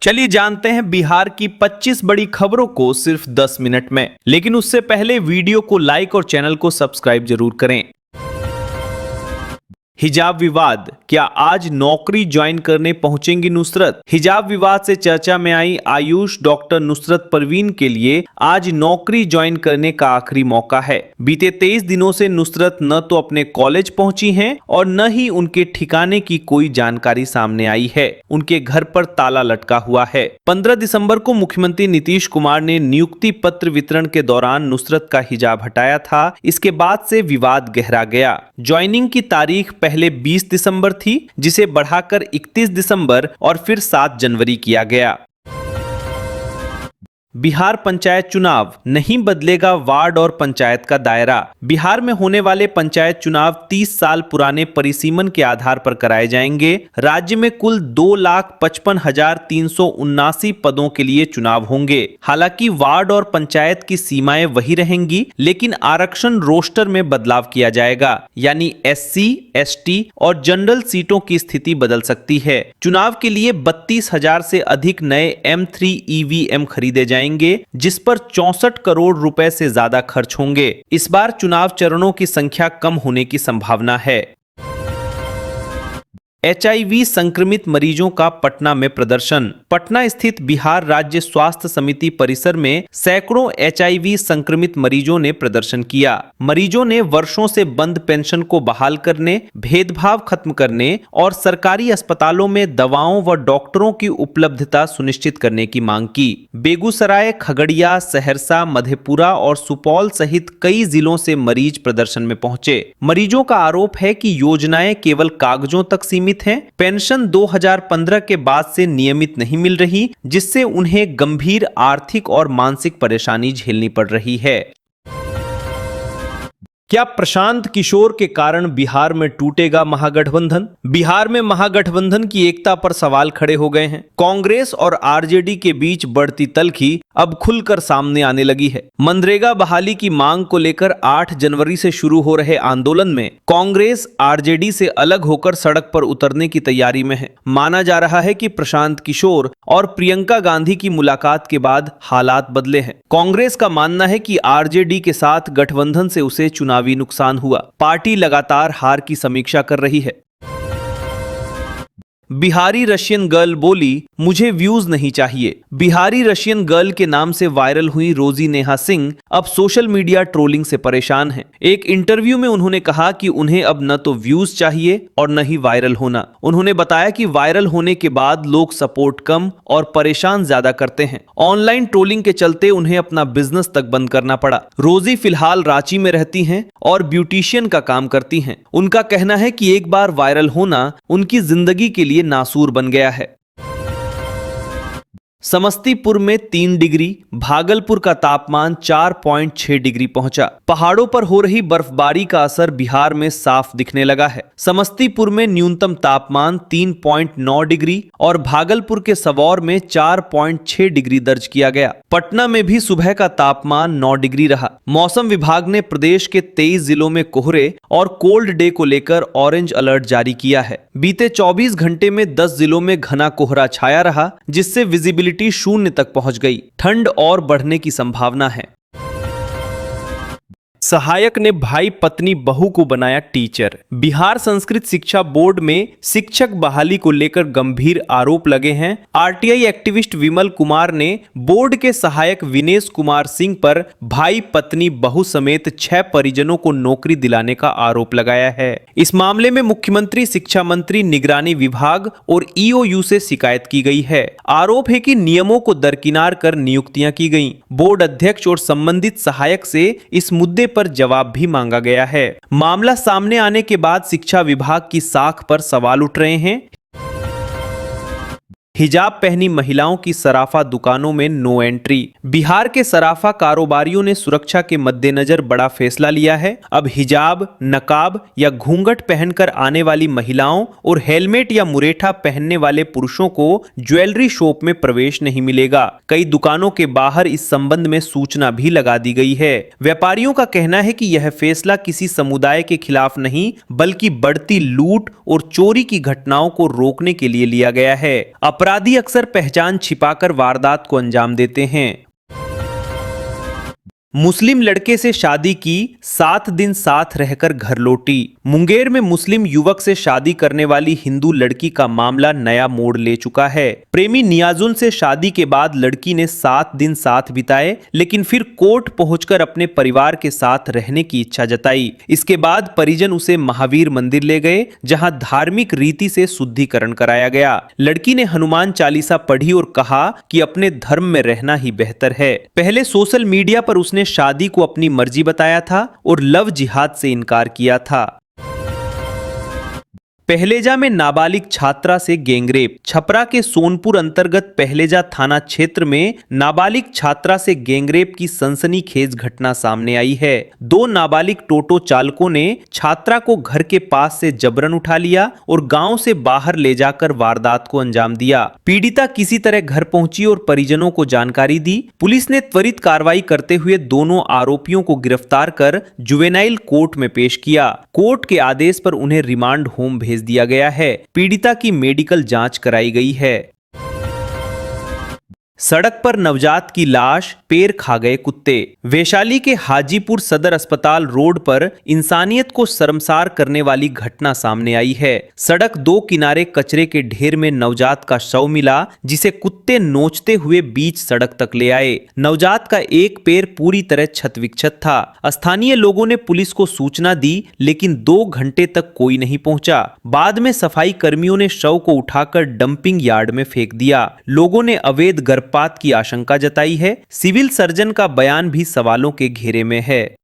चलिए जानते हैं बिहार की 25 बड़ी खबरों को सिर्फ 10 मिनट में। लेकिन उससे पहले वीडियो को लाइक और चैनल को सब्सक्राइब जरूर करें। हिजाब विवाद, क्या आज नौकरी ज्वाइन करने पहुंचेंगी नुसरत? हिजाब विवाद से चर्चा में आई आयुष डॉक्टर नुसरत परवीन के लिए आज नौकरी ज्वाइन करने का आखिरी मौका है। बीते 23 दिनों से नुसरत न तो अपने कॉलेज पहुंची हैं और न ही उनके ठिकाने की कोई जानकारी सामने आई है। उनके घर पर ताला लटका हुआ है। 15 दिसंबर को मुख्यमंत्री नीतीश कुमार ने नियुक्ति पत्र वितरण के दौरान नुसरत का हिजाब हटाया था। इसके बाद से विवाद गहरा गया। ज्वाइनिंग की तारीख पहले 20 दिसंबर थी, जिसे बढ़ाकर 31 दिसंबर और फिर 7 जनवरी किया गया। बिहार पंचायत चुनाव, नहीं बदलेगा वार्ड और पंचायत का दायरा। बिहार में होने वाले पंचायत चुनाव 30 साल पुराने परिसीमन के आधार पर कराए जाएंगे। राज्य में कुल 2,55,379 पदों के लिए चुनाव होंगे। हालांकि वार्ड और पंचायत की सीमाएं वही रहेंगी, लेकिन आरक्षण रोस्टर में बदलाव किया जाएगा, यानी SC, ST और जनरल सीटों की स्थिति बदल सकती है। चुनाव के लिए 32,000 से अधिक नए M3 EVM खरीदे जाएंगे, जिस पर 64 करोड़ रुपए से ज्यादा खर्च होंगे। इस बार चुनाव चरणों की संख्या कम होने की संभावना है। HIV संक्रमित मरीजों का पटना में प्रदर्शन। पटना स्थित बिहार राज्य स्वास्थ्य समिति परिसर में सैकड़ों HIV संक्रमित मरीजों ने प्रदर्शन किया। मरीजों ने वर्षों से बंद पेंशन को बहाल करने, भेदभाव खत्म करने और सरकारी अस्पतालों में दवाओं व डॉक्टरों की उपलब्धता सुनिश्चित करने की मांग की। बेगूसराय, खगड़िया, सहरसा, मधेपुरा और सुपौल सहित कई जिलों से मरीज प्रदर्शन में पहुंचे। मरीजों का आरोप है कि योजनाएं केवल कागजों तक सीमित हैं। पेंशन 2015 के बाद से नियमित नहीं मिल रही, जिससे उन्हें गंभीर आर्थिक और मानसिक परेशानी झेलनी पड़ रही है। क्या प्रशांत किशोर के कारण बिहार में टूटेगा महागठबंधन? बिहार में महागठबंधन की एकता पर सवाल खड़े हो गए हैं। कांग्रेस और RJD के बीच बढ़ती तल्खी अब खुलकर सामने आने लगी है। मनरेगा बहाली की मांग को लेकर 8 जनवरी से शुरू हो रहे आंदोलन में कांग्रेस RJD से अलग होकर सड़क पर उतरने की तैयारी में है। माना जा रहा है कि प्रशांत किशोर और प्रियंका गांधी की मुलाकात के बाद हालात बदले हैं। कांग्रेस का मानना है कि RJD के साथ गठबंधन से उसे चुनावी नुकसान हुआ। पार्टी लगातार हार की समीक्षा कर रही है। बिहारी रशियन गर्ल बोली, मुझे व्यूज नहीं चाहिए। बिहारी रशियन गर्ल के नाम से वायरल हुई रोजी नेहा सिंह अब सोशल मीडिया ट्रोलिंग से परेशान हैं। एक इंटरव्यू में उन्होंने कहा कि उन्हें अब न तो व्यूज चाहिए और न ही वायरल होना। उन्होंने बताया कि वायरल होने के बाद लोग सपोर्ट कम और परेशान ज्यादा करते हैं। ऑनलाइन ट्रोलिंग के चलते उन्हें अपना बिजनेस तक बंद करना पड़ा। रोजी फिलहाल रांची में रहती हैं और ब्यूटिशियन का काम करती हैं। उनका कहना है कि एक बार वायरल होना उनकी जिंदगी के लिए नासूर बन गया है। समस्तीपुर में 3 डिग्री, भागलपुर का तापमान 4.6 डिग्री पहुंचा। पहाड़ों पर हो रही बर्फबारी का असर बिहार में साफ दिखने लगा है। समस्तीपुर में न्यूनतम तापमान 3.9 डिग्री और भागलपुर के सबौर में 4.6 डिग्री दर्ज किया गया। पटना में भी सुबह का तापमान 9 डिग्री रहा। मौसम विभाग ने प्रदेश के 23 जिलों में कोहरे और कोल्ड डे को लेकर ऑरेंज अलर्ट जारी किया है। बीते 24 घंटे में 10 जिलों में घना कोहरा छाया रहा, जिससे विजिबिलिटी 0 तक पहुंच गई। ठंड और बढ़ने की संभावना है। सहायक ने भाई पत्नी बहू को बनाया टीचर। बिहार संस्कृत शिक्षा बोर्ड में शिक्षक बहाली को लेकर गंभीर आरोप लगे हैं। RTI एक्टिविस्ट विमल कुमार ने बोर्ड के सहायक विनेश कुमार सिंह पर भाई पत्नी बहू समेत 6 परिजनों को नौकरी दिलाने का आरोप लगाया है। इस मामले में मुख्यमंत्री, शिक्षा मंत्री, निगरानी विभाग और EOU से शिकायत की गई है। आरोप है कि नियमों को दरकिनार कर नियुक्तियां की गईं। बोर्ड अध्यक्ष और संबंधित सहायक से इस मुद्दे पर जवाब भी मांगा गया है। मामला सामने आने के बाद शिक्षा विभाग की साख पर सवाल उठ रहे हैं। हिजाब पहनी महिलाओं की सराफा दुकानों में नो एंट्री। बिहार के सराफा कारोबारियों ने सुरक्षा के मद्देनजर बड़ा फैसला लिया है। अब हिजाब, नकाब या घूंघट पहनकर आने वाली महिलाओं और हेलमेट या मुरेठा पहनने वाले पुरुषों को ज्वेलरी शॉप में प्रवेश नहीं मिलेगा। कई दुकानों के बाहर इस संबंध में सूचना भी लगा दी गई है। व्यापारियों का कहना है कि यह फैसला किसी समुदाय के खिलाफ नहीं, बल्कि बढ़ती लूट और चोरी की घटनाओं को रोकने के लिए लिया गया है। अपराधी अक्सर पहचान छिपाकर वारदात को अंजाम देते हैं। मुस्लिम लड़के से शादी की, 7 दिन साथ रहकर घर लौटी। मुंगेर में मुस्लिम युवक से शादी करने वाली हिंदू लड़की का मामला नया मोड़ ले चुका है। प्रेमी नियाजुल से शादी के बाद लड़की ने 7 दिन साथ बिताए, लेकिन फिर कोर्ट पहुंचकर अपने परिवार के साथ रहने की इच्छा जताई। इसके बाद परिजन उसे महावीर मंदिर ले गए, जहां धार्मिक रीति से शुद्धिकरण कराया गया। लड़की ने हनुमान चालीसा पढ़ी और कहा कि अपने धर्म में रहना ही बेहतर है। पहले सोशल मीडिया पर उसने शादी को अपनी मर्जी बताया था और लव जिहाद से इनकार किया था। पहलेजा में नाबालिग छात्रा से गैंगरेप। छपरा के सोनपुर अंतर्गत पहलेजा थाना क्षेत्र में नाबालिग छात्रा से गैंगरेप की सनसनीखेज घटना सामने आई है। 2 नाबालिग टोटो चालकों ने छात्रा को घर के पास से जबरन उठा लिया और गांव से बाहर ले जाकर वारदात को अंजाम दिया। पीड़िता किसी तरह घर पहुंची और परिजनों को जानकारी दी। पुलिस ने त्वरित कार्रवाई करते हुए दोनों आरोपियों को गिरफ्तार कर जुवेनाइल कोर्ट में पेश किया। कोर्ट के आदेश पर उन्हें रिमांड होम भेज दिया गया है। पीड़िता की मेडिकल जांच कराई गई है। सड़क पर नवजात की लाश, पैर खा गए कुत्ते। वैशाली के हाजीपुर सदर अस्पताल रोड पर इंसानियत को शर्मसार करने वाली घटना सामने आई है। सड़क 2 किनारे कचरे के ढेर में नवजात का शव मिला, जिसे कुत्ते नोचते हुए बीच सड़क तक ले आए। नवजात का एक पैर पूरी तरह क्षत विक्षत था। स्थानीय लोगों ने पुलिस को सूचना दी, लेकिन 2 घंटे तक कोई नहीं पहुंचा। बाद में सफाई कर्मियों ने शव को उठाकर डंपिंग यार्ड में फेंक दिया। लोगों ने अवैध गर्भपात की आशंका जताई है। सिविल सर्जन का बयान भी सवालों के घेरे में है।